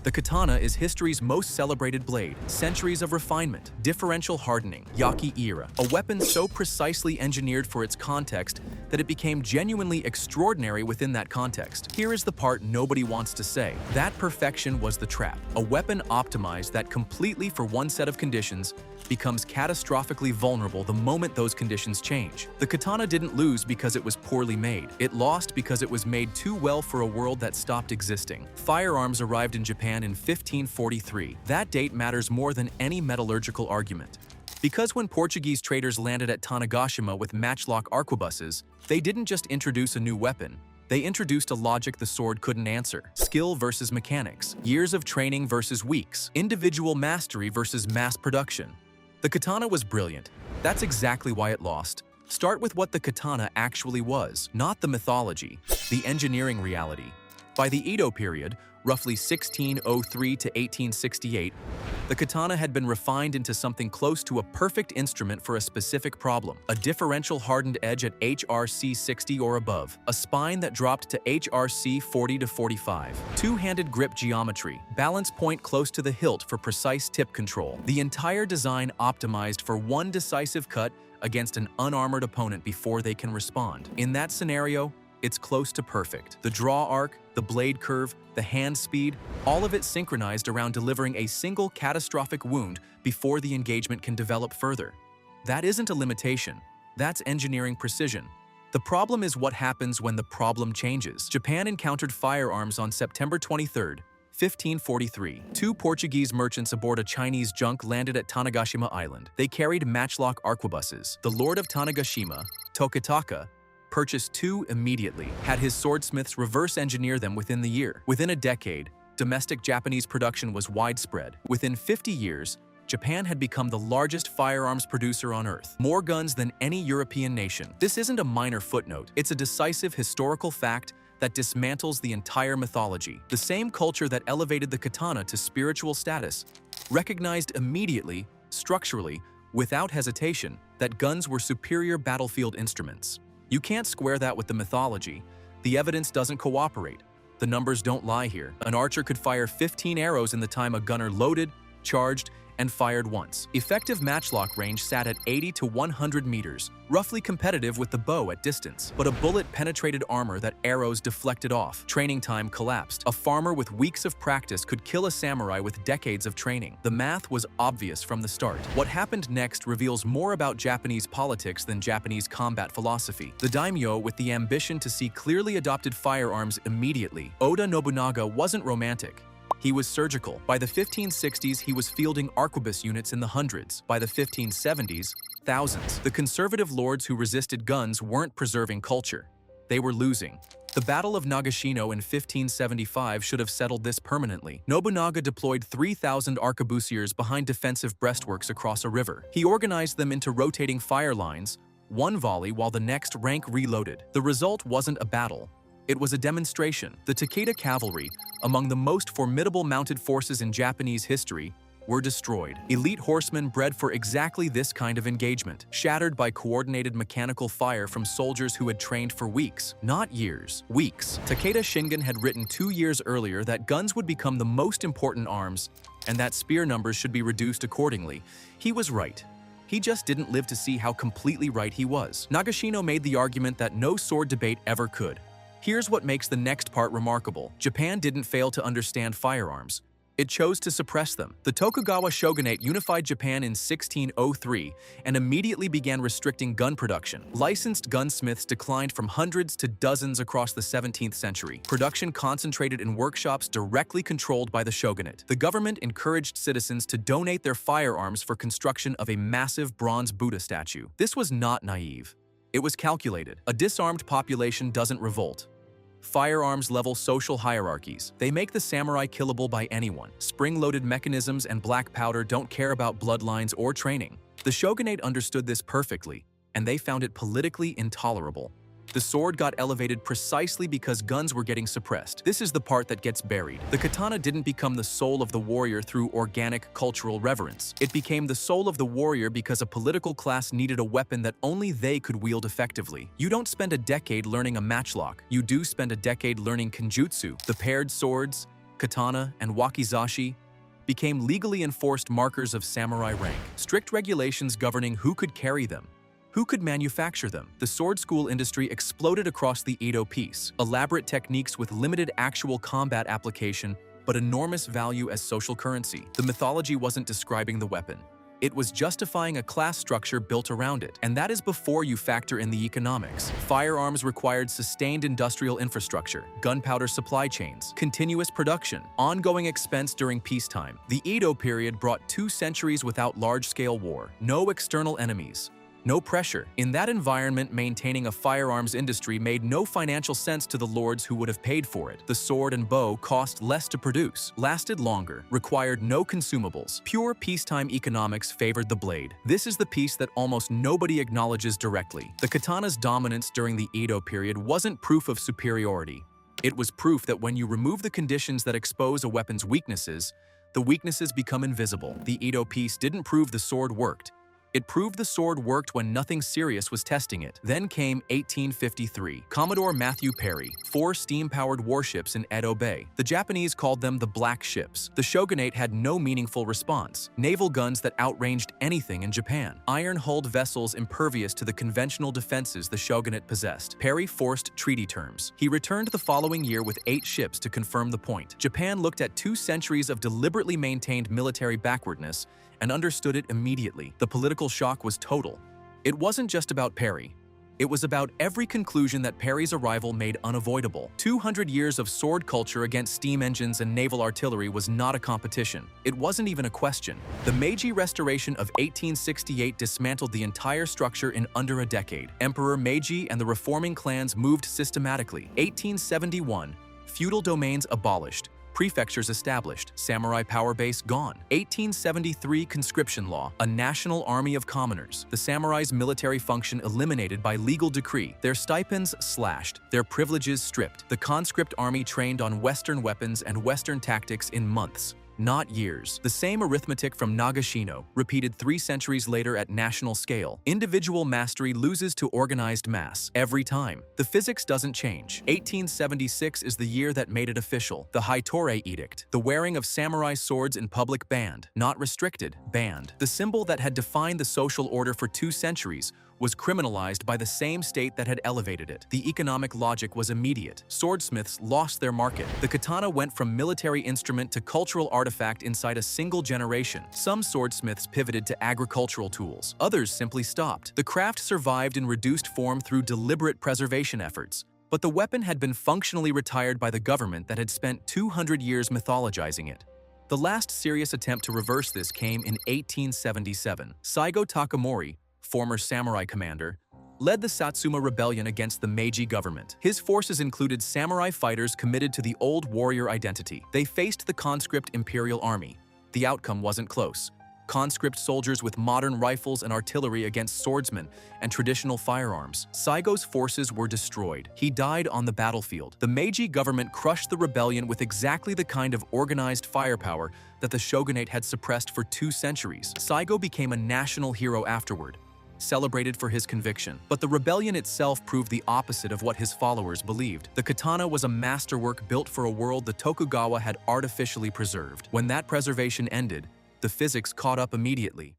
The katana is history's most celebrated blade. Centuries of refinement, differential hardening, Yaki era. A weapon so precisely engineered for its context that it became genuinely extraordinary within that context. Here is the part nobody wants to say. That perfection was the trap. A weapon optimized that completely for one set of conditions becomes catastrophically vulnerable the moment those conditions change. The katana didn't lose because it was poorly made. It lost because it was made too well for a world that stopped existing. Firearms arrived in Japan in 1543. That date matters more than any metallurgical argument. Because when Portuguese traders landed at Tanegashima with matchlock arquebuses, they didn't just introduce a new weapon. They introduced a logic the sword couldn't answer. Skill versus mechanics. Years of training versus weeks. Individual mastery versus mass production. The katana was brilliant. That's exactly why it lost. Start with what the katana actually was, not the mythology, the engineering reality. By the Edo period, roughly 1603 to 1868, the katana had been refined into something close to a perfect instrument for a specific problem. A differential hardened edge at HRC 60 or above, a spine that dropped to HRC 40 to 45, two-handed grip geometry, balance point close to the hilt for precise tip control. The entire design optimized for one decisive cut against an unarmored opponent before they can respond. In that scenario, it's close to perfect. The draw arc, the blade curve, the hand speed, all of it synchronized around delivering a single catastrophic wound before the engagement can develop further. That isn't a limitation. That's engineering precision. The problem is what happens when the problem changes. Japan encountered firearms on September 23, 1543. Two Portuguese merchants aboard a Chinese junk landed at Tanegashima Island. They carried matchlock arquebuses. The lord of Tanegashima, Tokitaka, purchased two immediately, had his swordsmiths reverse engineer them within the year. Within a decade, domestic Japanese production was widespread. Within 50 years, Japan had become the largest firearms producer on Earth. More guns than any European nation. This isn't a minor footnote. It's a decisive historical fact that dismantles the entire mythology. The same culture that elevated the katana to spiritual status recognized immediately, structurally, without hesitation, that guns were superior battlefield instruments. You can't square that with the mythology. The evidence doesn't cooperate. The numbers don't lie here. An archer could fire 15 arrows in the time a gunner loaded, charged, and fired once. Effective matchlock range sat at 80 to 100 meters, roughly competitive with the bow at distance. But a bullet penetrated armor that arrows deflected off. Training time collapsed. A farmer with weeks of practice could kill a samurai with decades of training. The math was obvious from the start. What happened next reveals more about Japanese politics than Japanese combat philosophy. The daimyo, with the ambition to see clearly adopted firearms immediately. Oda Nobunaga wasn't romantic. He was surgical. By the 1560s, he was fielding arquebus units in the hundreds. By the 1570s, thousands. The conservative lords who resisted guns weren't preserving culture. They were losing. The Battle of Nagashino in 1575 should have settled this permanently. Nobunaga deployed 3,000 arquebusiers behind defensive breastworks across a river. He organized them into rotating fire lines, one volley while the next rank reloaded. The result wasn't a battle. It was a demonstration. The Takeda cavalry, among the most formidable mounted forces in Japanese history, were destroyed. Elite horsemen bred for exactly this kind of engagement, shattered by coordinated mechanical fire from soldiers who had trained for weeks, not years, weeks. Takeda Shingen had written 2 years earlier that guns would become the most important arms and that spear numbers should be reduced accordingly. He was right. He just didn't live to see how completely right he was. Nagashino made the argument that no sword debate ever could. Here's what makes the next part remarkable. Japan didn't fail to understand firearms. It chose to suppress them. The Tokugawa shogunate unified Japan in 1603 and immediately began restricting gun production. Licensed gunsmiths declined from hundreds to dozens across the 17th century. Production concentrated in workshops directly controlled by the shogunate. The government encouraged citizens to donate their firearms for construction of a massive bronze Buddha statue. This was not naive. It was calculated. A disarmed population doesn't revolt. Firearms level social hierarchies. They make the samurai killable by anyone. Spring-loaded mechanisms and black powder don't care about bloodlines or training. The shogunate understood this perfectly, and they found it politically intolerable. The sword got elevated precisely because guns were getting suppressed. This is the part that gets buried. The katana didn't become the soul of the warrior through organic cultural reverence. It became the soul of the warrior because a political class needed a weapon that only they could wield effectively. You don't spend a decade learning a matchlock. You do spend a decade learning kenjutsu, the paired swords, katana, and wakizashi became legally enforced markers of samurai rank. Strict regulations governing who could carry them, who could manufacture them. The sword school industry exploded across the Edo peace. Elaborate techniques with limited actual combat application, but enormous value as social currency. The mythology wasn't describing the weapon. It was justifying a class structure built around it, and that is before you factor in the economics. Firearms required sustained industrial infrastructure, gunpowder supply chains, continuous production, ongoing expense during peacetime. The Edo period brought 2 centuries without large-scale war, no external enemies, no pressure. In that environment, maintaining a firearms industry made no financial sense to the lords who would have paid for it. The sword and bow cost less to produce, lasted longer, required no consumables. Pure peacetime economics favored the blade. This is the piece that almost nobody acknowledges directly. The katana's dominance during the Edo period wasn't proof of superiority. It was proof that when you remove the conditions that expose a weapon's weaknesses, the weaknesses become invisible. The Edo piece didn't prove the sword worked. It proved the sword worked when nothing serious was testing it. Then came 1853. Commodore Matthew Perry, 4 steam-powered warships in Edo Bay. The Japanese called them the Black Ships. The shogunate had no meaningful response. Naval guns that outranged anything in Japan. Iron-hulled vessels impervious to the conventional defenses the shogunate possessed. Perry forced treaty terms. He returned the following year with 8 ships to confirm the point. Japan looked at 2 centuries of deliberately maintained military backwardness and understood it immediately. The political shock was total. It wasn't just about Perry. It was about every conclusion that Perry's arrival made unavoidable. 200 years of sword culture against steam engines and naval artillery was not a competition. It wasn't even a question. The Meiji Restoration of 1868 dismantled the entire structure in under a decade. Emperor Meiji and the reforming clans moved systematically. 1871, feudal domains abolished. Prefectures established, samurai power base gone. 1873 conscription law, a national army of commoners. The samurais' military function eliminated by legal decree, their stipends slashed, their privileges stripped. The conscript army trained on Western weapons and Western tactics in months, not years. The same arithmetic from Nagashino, repeated 3 centuries later at national scale. Individual mastery loses to organized mass every time. The physics doesn't change. 1876 is the year that made it official. The Haitore Edict. The wearing of samurai swords in public banned, not restricted, banned. The symbol that had defined the social order for 2 centuries was criminalized by the same state that had elevated it. The economic logic was immediate. Swordsmiths lost their market. The katana went from military instrument to cultural artifact inside a single generation. Some swordsmiths pivoted to agricultural tools. Others simply stopped. The craft survived in reduced form through deliberate preservation efforts. But the weapon had been functionally retired by the government that had spent 200 years mythologizing it. The last serious attempt to reverse this came in 1877. Saigo Takamori, former samurai commander, led the Satsuma Rebellion against the Meiji government. His forces included samurai fighters committed to the old warrior identity. They faced the conscript imperial army. The outcome wasn't close. Conscript soldiers with modern rifles and artillery against swordsmen and traditional firearms. Saigo's forces were destroyed. He died on the battlefield. The Meiji government crushed the rebellion with exactly the kind of organized firepower that the shogunate had suppressed for 2 centuries. Saigo became a national hero afterward, celebrated for his conviction. But the rebellion itself proved the opposite of what his followers believed. The katana was a masterwork built for a world the Tokugawa had artificially preserved. When that preservation ended, the physics caught up immediately.